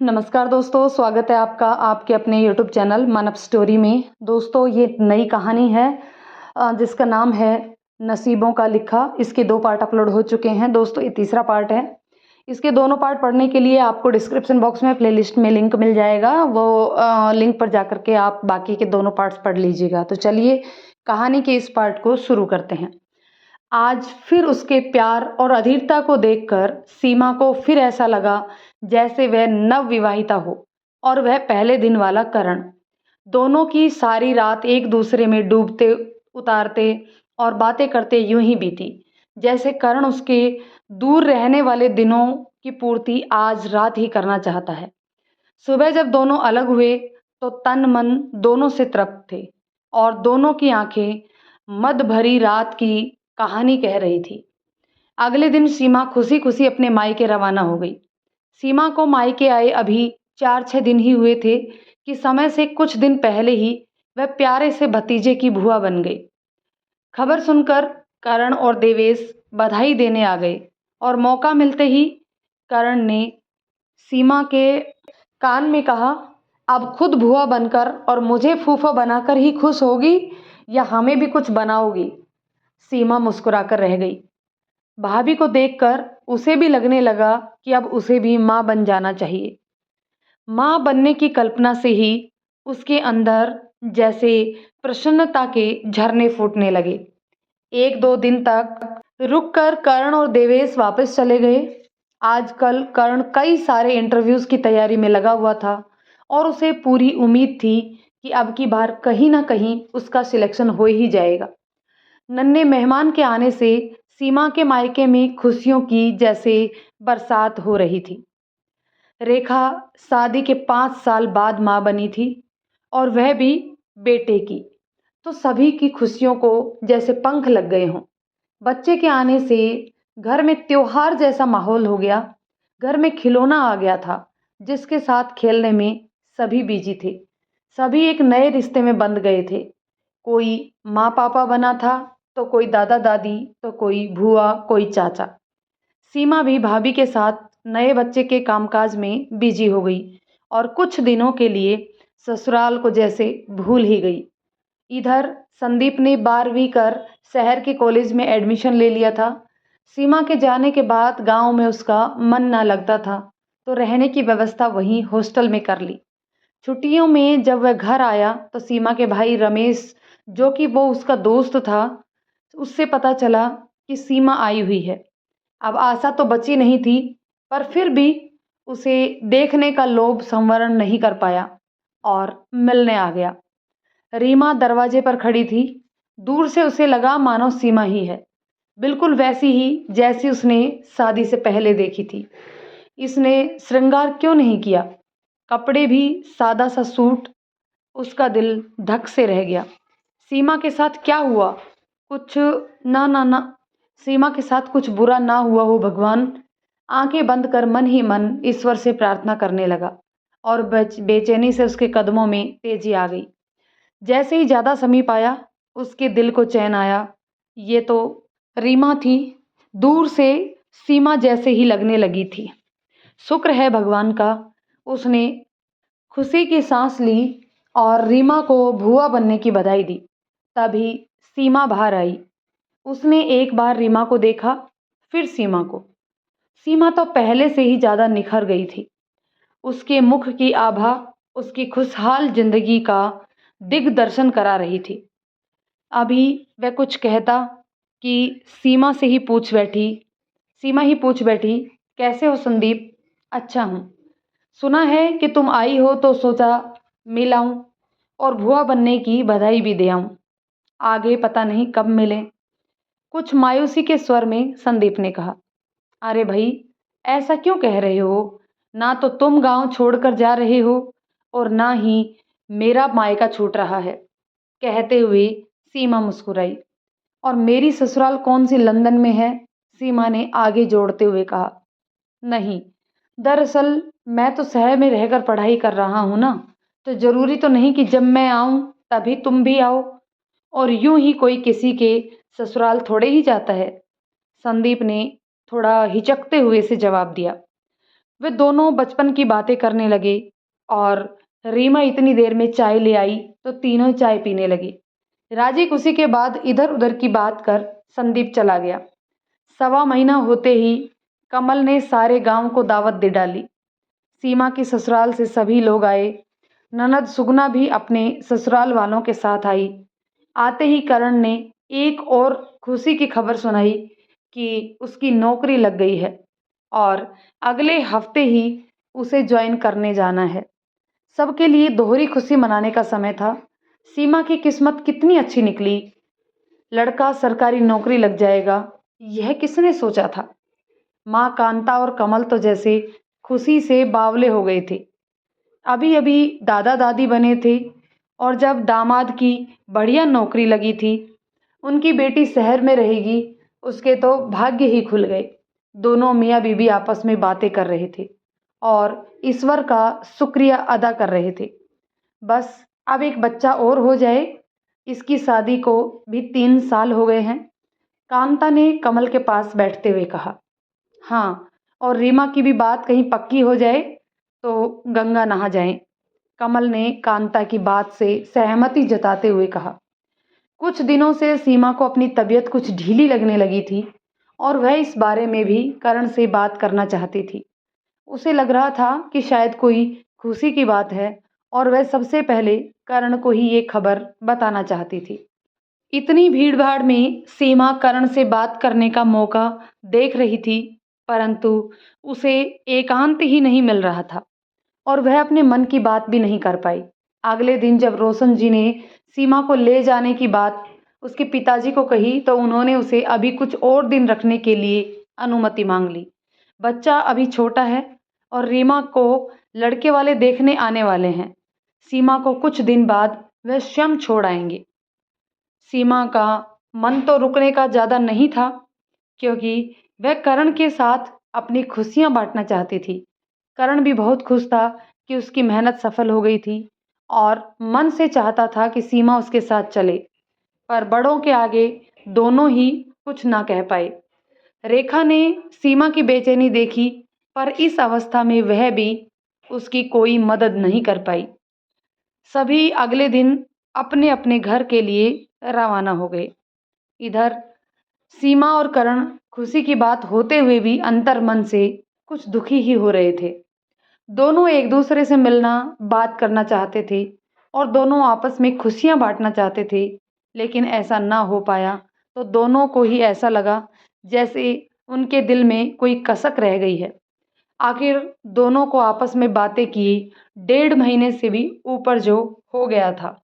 नमस्कार दोस्तों, स्वागत है आपका आपके अपने यूट्यूब चैनल मानव स्टोरी में। दोस्तों, ये नई कहानी है जिसका नाम है नसीबों का लिखा। इसके 2 पार्ट अपलोड हो चुके हैं दोस्तों, ये तीसरा पार्ट है। इसके दोनों पार्ट पढ़ने के लिए आपको डिस्क्रिप्शन बॉक्स में प्लेलिस्ट में लिंक मिल जाएगा, वो लिंक पर जाकर के आप बाकी के दोनों पार्ट्स पढ़ लीजिएगा। तो चलिए कहानी के इस पार्ट को शुरू करते हैं। आज फिर उसके प्यार और अधीरता को देखकर सीमा को फिर ऐसा लगा जैसे वह नवविवाहिता हो और वह पहले दिन वाला करण। दोनों की सारी रात एक दूसरे में डूबते उतारते और बातें करते यूं ही बीती जैसे करण उसके दूर रहने वाले दिनों की पूर्ति आज रात ही करना चाहता है। सुबह जब दोनों अलग हुए तो तन मन दोनों से तृप्त थे और दोनों की आंखें मद भरी रात की कहानी कह रही थी। अगले दिन सीमा खुशी खुशी अपने मायके रवाना हो गई। सीमा को मायके आए अभी 4-6 दिन ही हुए थे कि समय से कुछ दिन पहले ही वह प्यारे से भतीजे की बुआ बन गई। खबर सुनकर करण और देवेश बधाई देने आ गए और मौका मिलते ही करण ने सीमा के कान में कहा, अब खुद बुआ बनकर और मुझे फूफा बनाकर ही खुश होगी या हमें भी कुछ बनाओगी? सीमा मुस्कुराकर रह गई। भाभी को देखकर उसे भी लगने लगा कि अब उसे भी माँ बन जाना चाहिए। माँ बनने की कल्पना से ही उसके अंदर जैसे प्रसन्नता के झरने फूटने लगे। 1-2 दिन तक रुककर करण और देवेश वापस चले गए। आजकल करण कई सारे इंटरव्यूज की तैयारी में लगा हुआ था और उसे पूरी उम्मीद थी कि अब की बार कहीं ना कहीं उसका सिलेक्शन हो ही जाएगा। नन्हे मेहमान के आने से सीमा के मायके में खुशियों की जैसे बरसात हो रही थी। रेखा शादी के 5 साल बाद माँ बनी थी और वह भी बेटे की। तो सभी की खुशियों को जैसे पंख लग गए हों। बच्चे के आने से घर में त्योहार जैसा माहौल हो गया। घर में खिलौना आ गया था जिसके साथ खेलने में सभी बिजी थे। सभी एक नए रिश्ते में बंध गए थे। कोई माँ पापा बना था तो कोई दादा दादी तो कोई भूआ कोई चाचा। सीमा भी भाभी के साथ नए बच्चे के कामकाज में बिजी हो गई और कुछ दिनों के लिए ससुराल को जैसे भूल ही गई। इधर संदीप ने 12वीं कर शहर के कॉलेज में एडमिशन ले लिया था। सीमा के जाने के बाद गांव में उसका मन ना लगता था तो रहने की व्यवस्था वहीं हॉस्टल में कर ली। छुट्टियों में जब वह घर आया तो सीमा के भाई रमेश, जो कि वो उसका दोस्त था, उससे पता चला कि सीमा आई हुई है। अब आशा तो बची नहीं थी, पर फिर भी उसे देखने का लोभ संवरण नहीं कर पाया और मिलने आ गया। रीमा दरवाजे पर खड़ी थी। दूर से उसे लगा मानो सीमा ही है, बिल्कुल वैसी ही जैसी उसने शादी से पहले देखी थी। इसने श्रृंगार क्यों नहीं किया? कपड़े भी सादा सा सूट। उसका दिल धक से रह गया। सीमा के साथ क्या हुआ? कुछ ना ना ना सीमा के साथ कुछ बुरा ना हुआ हो भगवान। आंखें बंद कर मन ही मन ईश्वर से प्रार्थना करने लगा और बेचैनी से उसके कदमों में तेजी आ गई। जैसे ही ज्यादा समीप आया उसके दिल को चैन आया। ये तो रीमा थी। दूर से सीमा जैसे ही लगने लगी थी। शुक्र है भगवान का, उसने खुशी की सांस ली और रीमा को भुआ बनने की बधाई दी। तभी सीमा बाहर आई। उसने एक बार रीमा को देखा, फिर सीमा को। सीमा तो पहले से ही ज्यादा निखर गई थी। उसके मुख की आभा उसकी खुशहाल जिंदगी का दिग्दर्शन करा रही थी। अभी वह कुछ कहता कि सीमा ही पूछ बैठी, कैसे हो संदीप? अच्छा हूँ। सुना है कि तुम आई हो तो सोचा मिल आऊं और भुआ बनने की बधाई भी दे आऊं। आगे पता नहीं कब मिले। कुछ मायूसी के स्वर में संदीप ने कहा, अरे भाई, ऐसा क्यों कह रहे हो? ना तो तुम गांव छोड़कर जा रहे हो और ना ही मेरा मायका छूट रहा है। कहते हुए सीमा मुस्कुराई। और मेरी ससुराल कौन सी लंदन में है? सीमा ने आगे जोड़ते हुए कहा। नहीं, दरअसल मैं तो शहर में रहकर पढ़ाई कर रहा हूं ना, तो जरूरी तो नहीं कि जब मैं आऊं तभी तुम भी आओ। और यूं ही कोई किसी के ससुराल थोड़े ही जाता है। संदीप ने थोड़ा हिचकते हुए से जवाब दिया। वे दोनों बचपन की बातें करने लगे और रीमा इतनी देर में चाय ले आई तो तीनों चाय पीने लगे। राजी खुशी के बाद इधर-उधर की बात कर संदीप चला गया। सवा महीना होते ही कमल ने सारे गांव को दावत दे डाली। सीमा के ससुराल से सभी लोग आए। ननद सुगना भी अपने ससुराल वालों के साथ आई। आते ही करण ने एक और खुशी की खबर सुनाई कि उसकी नौकरी लग गई है और अगले हफ्ते ही उसे ज्वाइन करने जाना है। सबके लिए दोहरी खुशी मनाने का समय था। सीमा की किस्मत कितनी अच्छी निकली। लड़का सरकारी नौकरी लग जाएगा, यह किसने सोचा था। माँ कांता और कमल तो जैसे खुशी से बावले हो गए थे। अभी अभी दादा दादी बने थे और जब दामाद की बढ़िया नौकरी लगी थी, उनकी बेटी शहर में रहेगी, उसके तो भाग्य ही खुल गए। दोनों मियाँ बीबी आपस में बातें कर रहे थे और ईश्वर का शुक्रिया अदा कर रहे थे। बस अब एक बच्चा और हो जाए। इसकी शादी को भी 3 साल हो गए हैं। कांता ने कमल के पास बैठते हुए कहा। हाँ, और रीमा की भी बात कहीं पक्की हो जाए तो गंगा नहा जाएं। कमल ने कांता की बात से सहमति जताते हुए कहा। कुछ दिनों से सीमा को अपनी तबीयत कुछ ढीली लगने लगी थी और वह इस बारे में भी करण से बात करना चाहती थी। उसे लग रहा था कि शायद कोई खुशी की बात है और वह सबसे पहले करण को ही ये खबर बताना चाहती थी। इतनी भीड़-भाड़ में सीमा करण से बात करने का मौका देख रही थी, परंतु उसे एकांत ही नहीं मिल रहा था और वह अपने मन की बात भी नहीं कर पाई। अगले दिन जब रोशन जी ने सीमा को ले जाने की बात उसके पिताजी को कही, तो उन्होंने उसे अभी कुछ और दिन रखने के लिए अनुमति मांग ली। बच्चा अभी छोटा है और रीमा को लड़के वाले देखने आने वाले हैं। सीमा को कुछ दिन बाद वह स्वयं छोड़ आएंगे। सीमा का मन तो रुकने का ज़्यादा नहीं था, क्योंकि वह करण के साथ अपनी खुशियाँ बाँटना चाहती थी। करण भी बहुत खुश था कि उसकी मेहनत सफल हो गई थी और मन से चाहता था कि सीमा उसके साथ चले, पर बड़ों के आगे दोनों ही कुछ ना कह पाए। रेखा ने सीमा की बेचैनी देखी, पर इस अवस्था में वह भी उसकी कोई मदद नहीं कर पाई। सभी अगले दिन अपने-अपने घर के लिए रवाना हो गए। इधर सीमा और करण खुशी की बात होते हुए भी अंतर्मन से कुछ दुखी ही हो रहे थे। दोनों एक दूसरे से मिलना, बात करना चाहते थे और दोनों आपस में खुशियाँ बाँटना चाहते थे, लेकिन ऐसा ना हो पाया, तो दोनों को ही ऐसा लगा जैसे उनके दिल में कोई कसक रह गई है। आखिर दोनों को आपस में बातें किए 1.5 महीने से भी ऊपर जो हो गया था।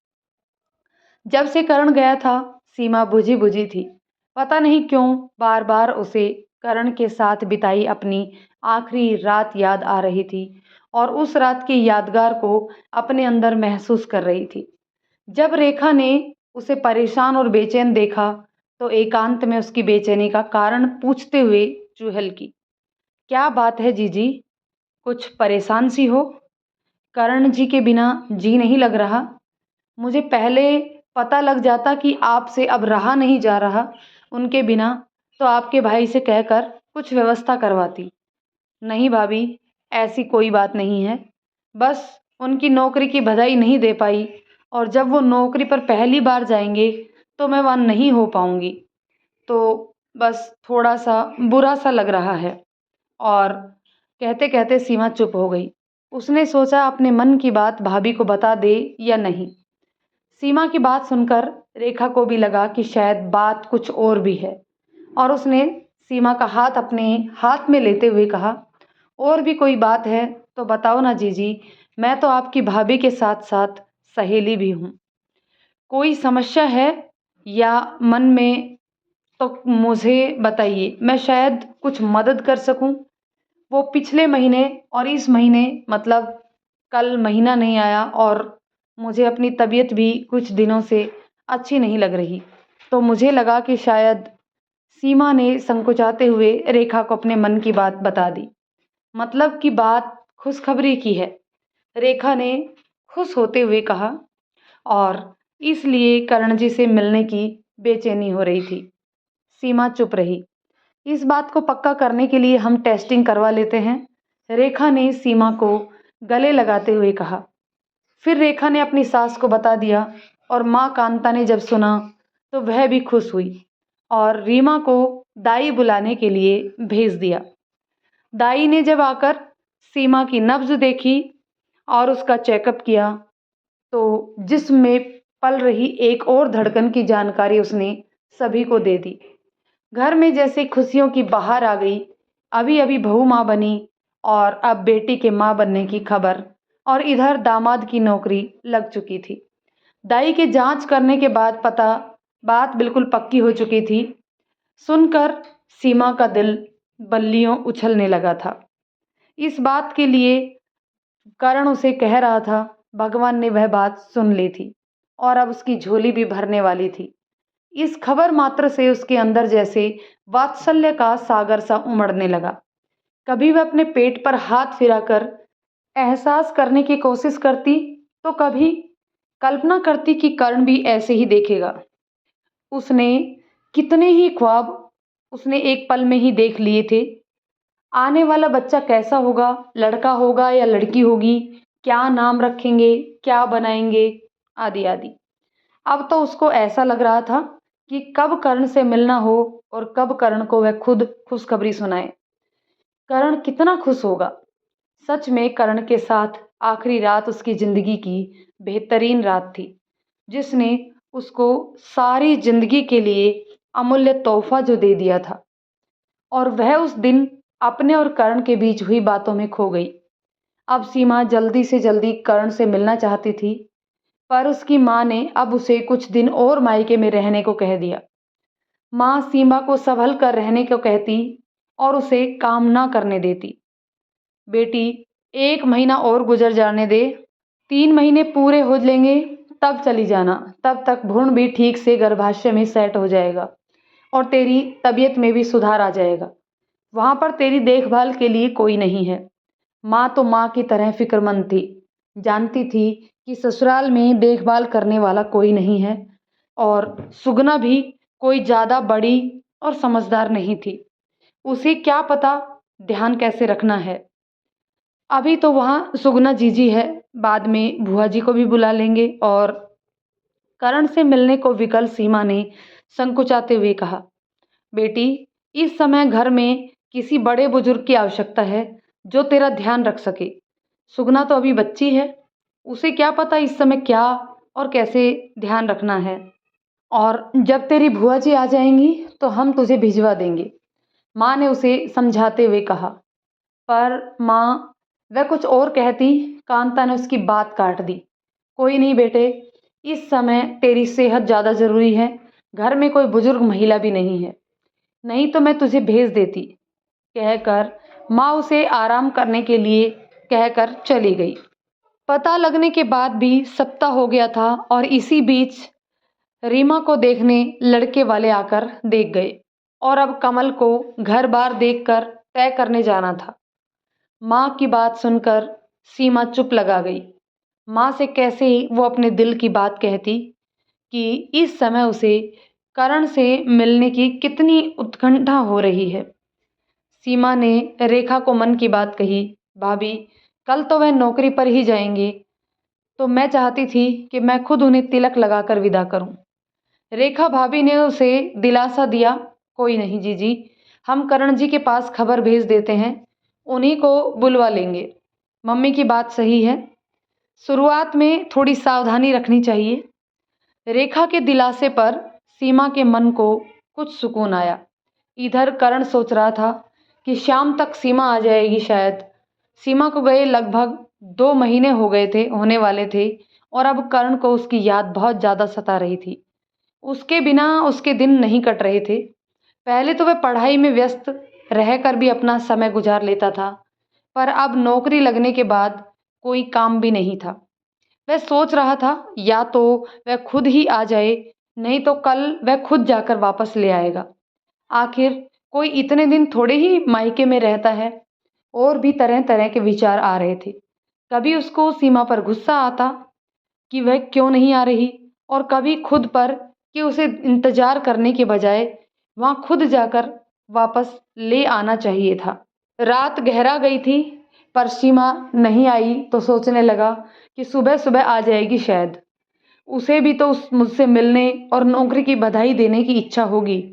जब से करण गया था, सीमा बुझी-बुझी थी। पता नहीं क्यों बार-बार उसे करण के साथ बिताई अपनी आखिरी रात याद आ रही थी और उस रात की यादगार को अपने अंदर महसूस कर रही थी। जब रेखा ने उसे परेशान और बेचैन देखा, तो एकांत में उसकी बेचैनी का कारण पूछते हुए चुहल की। क्या बात है जीजी? कुछ परेशान सी हो? करण जी के बिना जी नहीं लग रहा। मुझे पहले पता लग जाता कि आपसे अब रहा नहीं जा रहा उनके बिना, तो आपके भाई से कहकर कुछ व्यवस्था करवाती। नहीं भाभी, ऐसी कोई बात नहीं है। बस उनकी नौकरी की बधाई नहीं दे पाई और जब वो नौकरी पर पहली बार जाएँगे, तो मैं वहाँ नहीं हो पाऊँगी। तो बस थोड़ा-सा बुरा-सा लग रहा है। और कहते-कहते सीमा चुप हो गई। उसने सोचा अपने मन की बात भाभी को बता दे या नहीं। सीमा की बात सुनकर रेखा को भी लगा कि शायद बात कुछ और भी है और उसने सीमा का हाथ अपने हाथ में लेते हुए कहा, और भी कोई बात है तो बताओ ना जीजी, मैं तो आपकी भाभी के साथ-साथ सहेली भी हूँ। कोई समस्या है या मन में, तो मुझे बताइए, मैं शायद कुछ मदद कर सकूँ। वो पिछले महीने और इस महीने, मतलब कल महीना नहीं आया और मुझे अपनी तबीयत भी कुछ दिनों से अच्छी नहीं लग रही, तो मुझे लगा कि शायद सीमा ने संकोचाते हुए रेखा को अपने मन की बात बता दी। मतलब की बात खुशखबरी की है, रेखा ने खुश होते हुए कहा, और इसलिए करण जी से मिलने की बेचैनी हो रही थी। सीमा चुप रही। इस बात को पक्का करने के लिए हम टेस्टिंग करवा लेते हैं। रेखा ने सीमा को गले लगाते हुए कहा। फिर रेखा ने अपनी सास को बता दिया और माँ कांता ने जब सुना तो वह भी खुश हुई और रीमा को दाई बुलाने के लिए भेज दिया। दाई ने जब आकर सीमा की नब्ज देखी और उसका चेकअप किया तो जिसमें पल रही एक और धड़कन की जानकारी उसने सभी को दे दी। घर में जैसे खुशियों की बहार आ गई। अभी अभी बहू माँ बनी और अब बेटी के माँ बनने की खबर, और इधर दामाद की नौकरी लग चुकी थी। दाई के जांच करने के बाद बात बिल्कुल पक्की हो चुकी थी। सुनकर सीमा का दिल बल्लियों उछलने लगा था। इस बात के लिए करण उसे कह रहा था, भगवान ने वह बात सुन ली थी और अब उसकी झोली भी भरने वाली थी। इस खबर मात्र से उसके अंदर जैसे वात्सल्य का सागर सा उमड़ने लगा। कभी वह अपने पेट पर हाथ फिराकर एहसास करने की कोशिश करती तो कभी कल्पना करती कि कर्ण भी ऐसे ही देखेगा। उसने कितने ही ख्वाब उसने एक पल में ही देख लिए थे। आने वाला बच्चा कैसा होगा, लड़का होगा या लड़की होगी, क्या नाम रखेंगे, क्या बनाएंगे, आदि आदि। अब तो उसको ऐसा लग रहा था कि कब कर्ण से मिलना हो और कब कर्ण को वह खुद खुशखबरी सुनाए। कर्ण कितना खुश होगा। सच में कर्ण के साथ आखिरी रात उसकी जिंदगी की बेहतरीन रात थी, जिसने उसको सारी जिंदगी के लिए अमूल्य तोहफा जो दे दिया था। और वह उस दिन अपने और कर्ण के बीच हुई बातों में खो गई। अब सीमा जल्दी से जल्दी कर्ण से मिलना चाहती थी, पर उसकी माँ ने अब उसे कुछ दिन और मायके में रहने को कह दिया। माँ सीमा को संभल कर रहने को कहती और उसे काम ना करने देती। बेटी, 1 महीना और गुजर जाने दे, 3 महीने पूरे हो लेंगे तब चली जाना। तब तक भ्रूण भी ठीक से गर्भाशय में सेट हो जाएगा और तेरी तबीयत में भी सुधार आ जाएगा। वहां पर तेरी देखभाल के लिए कोई नहीं है। माँ तो माँ की तरह फिक्रमंद थी, जानती थी कि ससुराल में देखभाल करने वाला कोई नहीं है और सुगना भी कोई ज्यादा बड़ी और समझदार नहीं थी। उसे क्या पता ध्यान कैसे रखना है। अभी तो वहाँ सुगना जीजी है, बाद में बुआ जी को भी बुला लेंगे। और करण से मिलने को विकल सीमा ने संकुचाते हुए कहा, बेटी, इस समय घर में किसी बड़े बुजुर्ग की आवश्यकता है जो तेरा ध्यान रख सके। सुगना तो अभी बच्ची है, उसे क्या पता इस समय क्या और कैसे ध्यान रखना है। और जब तेरी बुआ जी आ जाएंगी तो हम तुझे भिजवा देंगे, माँ ने उसे समझाते हुए कहा। पर माँ, वह कुछ और कहती, कांता ने उसकी बात काट दी। कोई नहीं बेटे, इस समय तेरी सेहत ज़्यादा ज़रूरी है। घर में कोई बुजुर्ग महिला भी नहीं है, नहीं तो मैं तुझे भेज देती, कहकर माँ उसे आराम करने के लिए कहकर चली गई। पता लगने के बाद भी सप्ताह हो गया था और इसी बीच रीमा को देखने लड़के वाले आकर देख गए और अब कमल को घर बार देखकर तय करने जाना था। माँ की बात सुनकर सीमा चुप लगा गई। माँ से कैसे ही वो अपने दिल की बात कहती कि इस समय उसे करण से मिलने की कितनी उत्कंठा हो रही है। सीमा ने रेखा को मन की बात कही, भाभी, कल तो वह नौकरी पर ही जाएंगे, तो मैं चाहती थी कि मैं खुद उन्हें तिलक लगाकर विदा करूं। रेखा भाभी ने उसे दिलासा दिया, कोई नहीं जीजी, हम करण जी के पास खबर भेज देते हैं, उन्हीं को बुलवा लेंगे। मम्मी की बात सही है, शुरुआत में थोड़ी सावधानी रखनी चाहिए। रेखा के दिलासे पर सीमा के मन को कुछ सुकून आया। इधर करण सोच रहा था कि शाम तक सीमा आ जाएगी शायद। सीमा को गए लगभग 2 महीने हो गए थे, होने वाले थे, और अब करण को उसकी याद बहुत ज़्यादा सता रही थी। उसके बिना उसके दिन नहीं कट रहे थे। पहले तो वह पढ़ाई में व्यस्त रहकर भी अपना समय गुजार लेता था, पर अब नौकरी लगने के बाद कोई काम भी नहीं था। वह सोच रहा था या तो वह खुद ही आ जाए, नहीं तो कल वह खुद जाकर वापस ले आएगा। आखिर कोई इतने दिन थोड़े ही मायके में रहता है। और भी तरह तरह के विचार आ रहे थे। कभी उसको सीमा पर गुस्सा आता कि वह क्यों नहीं आ रही, और कभी खुद पर कि उसे इंतजार करने के बजाय वहाँ खुद जाकर वापस ले आना चाहिए था। रात गहरा गई थी। पर सीमा नहीं आई तो सोचने लगा कि सुबह सुबह आ जाएगी शायद। उसे भी तो उस मुझसे मिलने और नौकरी की बधाई देने की इच्छा होगी।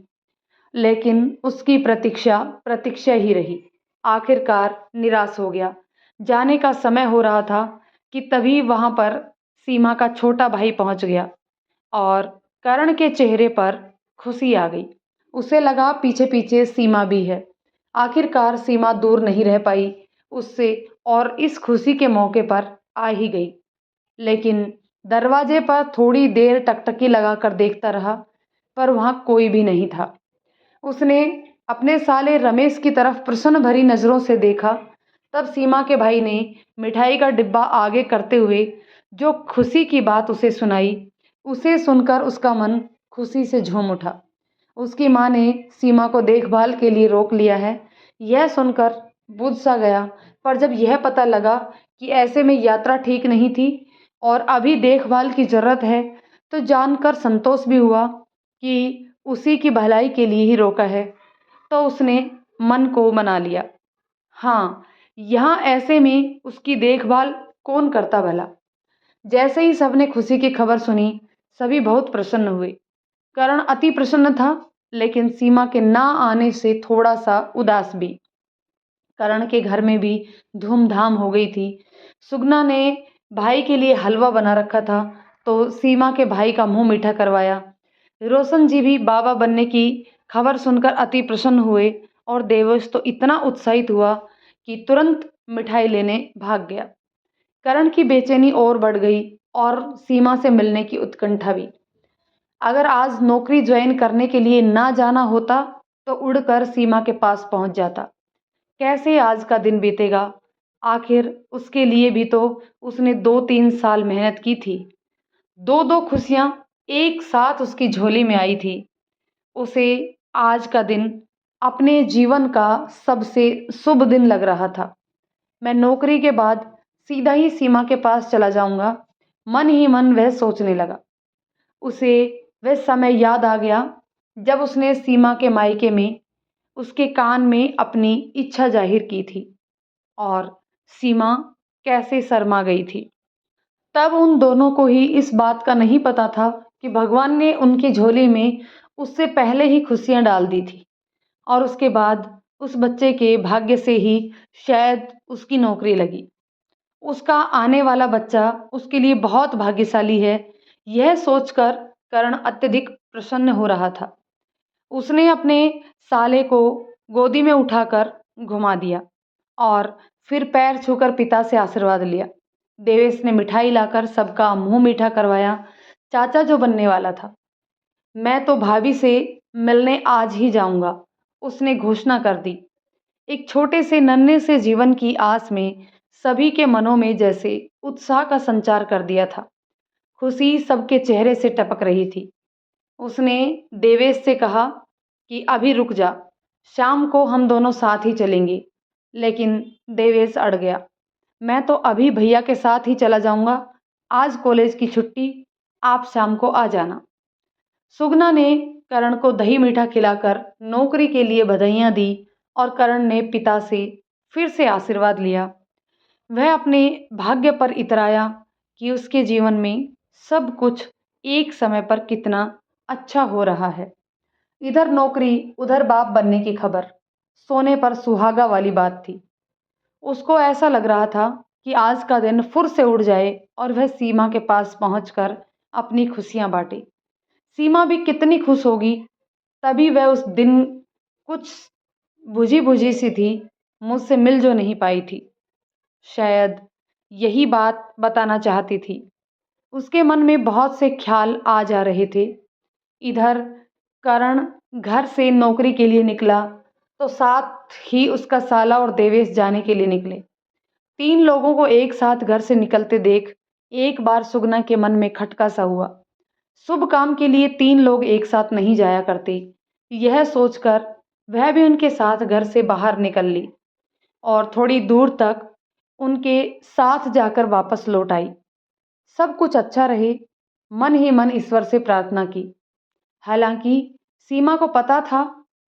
लेकिन उसकी प्रतीक्षा प्रतीक्षा ही रही। आखिरकार निराश हो गया। जाने का समय हो रहा था कि तभी वहां पर सीमा का छोटा भाई पहुंच गया और करण के चेहरे पर खुशी आ गई। उसे लगा पीछे पीछे सीमा भी है। आखिरकार सीमा दूर नहीं रह पाई उससे और इस खुशी के मौके पर आ ही गई। लेकिन दरवाजे पर थोड़ी देर टकटकी लगाकर देखता रहा, पर वहां कोई भी नहीं था। उसने अपने साले रमेश की तरफ प्रश्न भरी नजरों से देखा। तब सीमा के भाई ने मिठाई का डिब्बा आगे करते हुए जो खुशी की बात उसे सुनाई, उसे सुनकर उसका मन खुशी से झूम उठा। उसकी माँ ने सीमा को देखभाल के लिए रोक लिया है, यह सुनकर बुझ सा गया। पर जब यह पता लगा कि ऐसे में यात्रा ठीक नहीं थी और अभी देखभाल की जरूरत है, तो जानकर संतोष भी हुआ कि उसी की भलाई के लिए ही रोका है। तो उसने मन को मना लिया। हाँ, यहाँ ऐसे में उसकी देखभाल कौन करता भला। जैसे ही सबने खुशी की खबर सुनी, सभी बहुत प्रसन्न हुए। करण अति प्रसन्न था, लेकिन सीमा के ना आने से थोड़ा सा उदास भी। करण के घर में भी धूमधाम हो गई थी। सुगना ने भाई के लिए हलवा बना रखा था, तो सीमा के भाई का मुंह मीठा करवाया। रोशन जी भी बाबा बनने की खबर सुनकर अति प्रसन्न हुए और देवेश तो इतना उत्साहित हुआ कि तुरंत मिठाई लेने भाग गया। करण की बेचैनी और बढ़ गई और सीमा से मिलने की उत्कंठा भी। अगर आज नौकरी ज्वाइन करने के लिए ना जाना होता तो उड़कर सीमा के पास पहुंच जाता। कैसे आज का दिन बीतेगा। आखिर उसके लिए भी तो उसने 2-3 साल मेहनत की थी। दो दो खुशियां एक साथ उसकी झोली में आई थी। उसे आज का दिन अपने जीवन का सबसे शुभ दिन लग रहा था। मैं नौकरी के बाद सीधा ही सीमा के पास चला जाऊंगा, मन ही मन वह सोचने लगा। उसे वह समय याद आ गया जब उसने सीमा के मायके में उसके कान में अपनी इच्छा जाहिर की थी और सीमा कैसे शर्मा गई थी। तब उन दोनों को ही इस बात का नहीं पता था कि भगवान ने उनकी झोली में उससे पहले ही खुशियां डाल दी थी और उसके बाद उस बच्चे के भाग्य से ही शायद उसकी नौकरी लगी। उसका आने वाला बच्चा उसके लिए बहुत भाग्यशाली है, यह सोचकर करण अत्यधिक प्रसन्न हो रहा था। उसने अपने साले को गोदी में उठाकर घुमा दिया और फिर पैर छूकर पिता से आशीर्वाद लिया। देवेश ने मिठाई लाकर सबका मुंह मीठा करवाया। चाचा जो बनने वाला था, मैं तो भाभी से मिलने आज ही जाऊंगा, उसने घोषणा कर दी। एक छोटे से नन्हे से जीवन की आस में सभी के मनों में जैसे उत्साह का संचार कर दिया था। खुशी सबके चेहरे से टपक रही थी। उसने देवेश से कहा कि अभी रुक जा, शाम को हम दोनों साथ ही चलेंगे। लेकिन देवेश अड़ गया। मैं तो अभी भैया के साथ ही चला जाऊंगा, आज कॉलेज की छुट्टी, आप शाम को आ जाना। सुगना ने करण को दही मीठा खिलाकर नौकरी के लिए बधाइयां दी और करण ने पिता से फिर से आशीर्वाद लिया। वह अपने भाग्य पर इतराया कि उसके जीवन में सब कुछ एक समय पर कितना अच्छा हो रहा है। इधर नौकरी, उधर बाप बनने की खबर, सोने पर सुहागा वाली बात थी। उसको ऐसा लग रहा था कि आज का दिन फुर से उड़ जाए और वह सीमा के पास पहुंचकर अपनी खुशियां बांटे। सीमा भी कितनी खुश होगी। तभी वह उस दिन कुछ बुझी बुझी सी थी, मुझसे मिल जो नहीं पाई थी। शायद यही बात बताना चाहती थी। उसके मन में बहुत से ख्याल आ जा रहे थे। इधर करण घर से नौकरी के लिए निकला तो साथ ही उसका साला और देवेश जाने के लिए निकले। 3 लोगों को एक साथ घर से निकलते देख एक बार सुगना के मन में खटका सा हुआ। शुभ काम के लिए 3 लोग एक साथ नहीं जाया करते। यह सोचकर वह भी उनके साथ घर से बाहर निकल ली और थोड़ी दूर तक उनके साथ जाकर वापस लौट आई। सब कुछ अच्छा रहे, मन ही मन ईश्वर से प्रार्थना की। हालांकि सीमा को पता था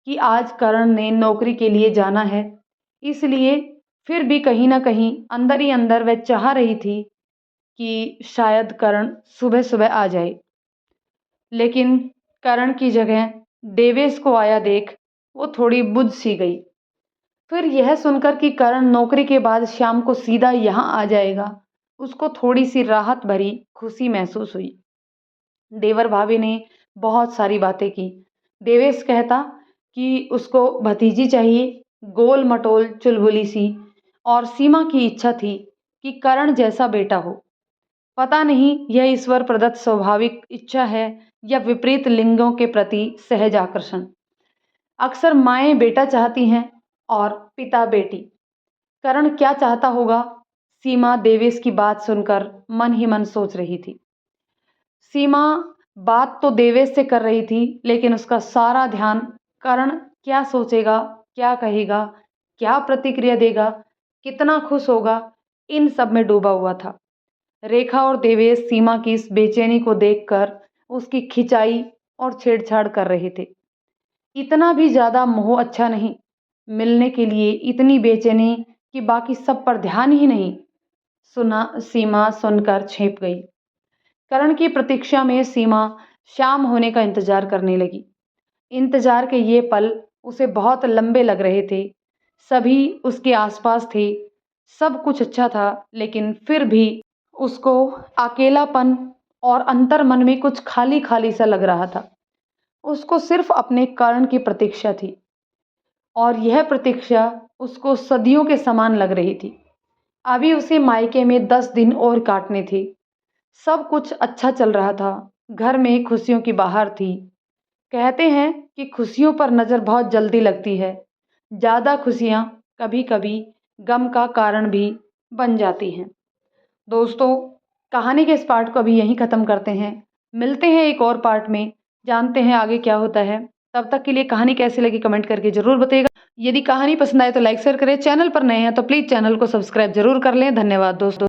कि आज करण ने नौकरी के लिए जाना है, इसलिए फिर भी कहीं न कहीं अंदर ही अंदर वह चाह रही थी कि शायद करण सुबह-सुबह आ जाए। लेकिन करण की जगह देवेश को आया देख वो थोड़ी बुझ सी गई। फिर यह सुनकर कि करण नौकरी के बाद शाम को सीधा यहाँ आ जाएगा, उसको थोड़ी-सी राहत भरी खुशी महसूस हुई। देवर भाभी ने बहुत सारी बातें की। देवेश कहता कि उसको भतीजी चाहिए, गोल-मटोल चुलबुली सी, और सीमा की इच्छा थी कि करण जैसा बेटा हो। पता नहीं यह ईश्वर प्रदत्त स्वाभाविक इच्छा है या विपरीत लिंगों के प्रति सहज आकर्षण। अक्सर माएँ बेटा चाहती हैं और पिता बेटी। करण क्या चाहता होगा? सीमा देवेश की बात सुनकर मन ही मन सोच रही थी। सीमा बात तो देवेश से कर रही थी, लेकिन उसका सारा ध्यान करण क्या सोचेगा, क्या कहेगा, क्या प्रतिक्रिया देगा, कितना खुश होगा, इन सब में डूबा हुआ था। रेखा और देवेश सीमा की इस बेचैनी को देखकर उसकी खिंचाई और छेड़छाड़ कर रहे थे। इतना भी ज़्यादा मोह अच्छा नहीं, मिलने के लिए इतनी बेचैनी कि बाकी सब पर ध्यान ही नहीं। सीमा सुनकर छेप गई। करण की प्रतीक्षा में सीमा शाम होने का इंतजार करने लगी। इंतजार के ये पल उसे बहुत लंबे लग रहे थे। सभी उसके आसपास थे, सब कुछ अच्छा था, लेकिन फिर भी उसको अकेलापन और अंतर्मन में कुछ खाली-खाली सा लग रहा था। उसको सिर्फ अपने करण की प्रतीक्षा थी, और यह प्रतीक्षा उसको सदियों के समान लग रही थी। अभी उसे मायके में 10 दिन और काटने थे। सब कुछ अच्छा चल रहा था, घर में खुशियों की बहार थी। कहते हैं कि खुशियों पर नज़र बहुत जल्दी लगती है। ज़्यादा खुशियाँ कभी-कभी गम का कारण भी बन जाती हैं। दोस्तों, कहानी के इस पार्ट को अभी यहीं ख़त्म करते हैं। मिलते हैं एक और पार्ट में, जानते हैं आगे क्या होता है। तब तक के लिए कहानी कैसी लगी कमेंट करके ज़रूर बताइएगा। यदि कहानी पसंद आए तो लाइक शेयर करें। चैनल पर नए हैं तो प्लीज़ चैनल को सब्सक्राइब ज़रूर कर लें। धन्यवाद दोस्तों।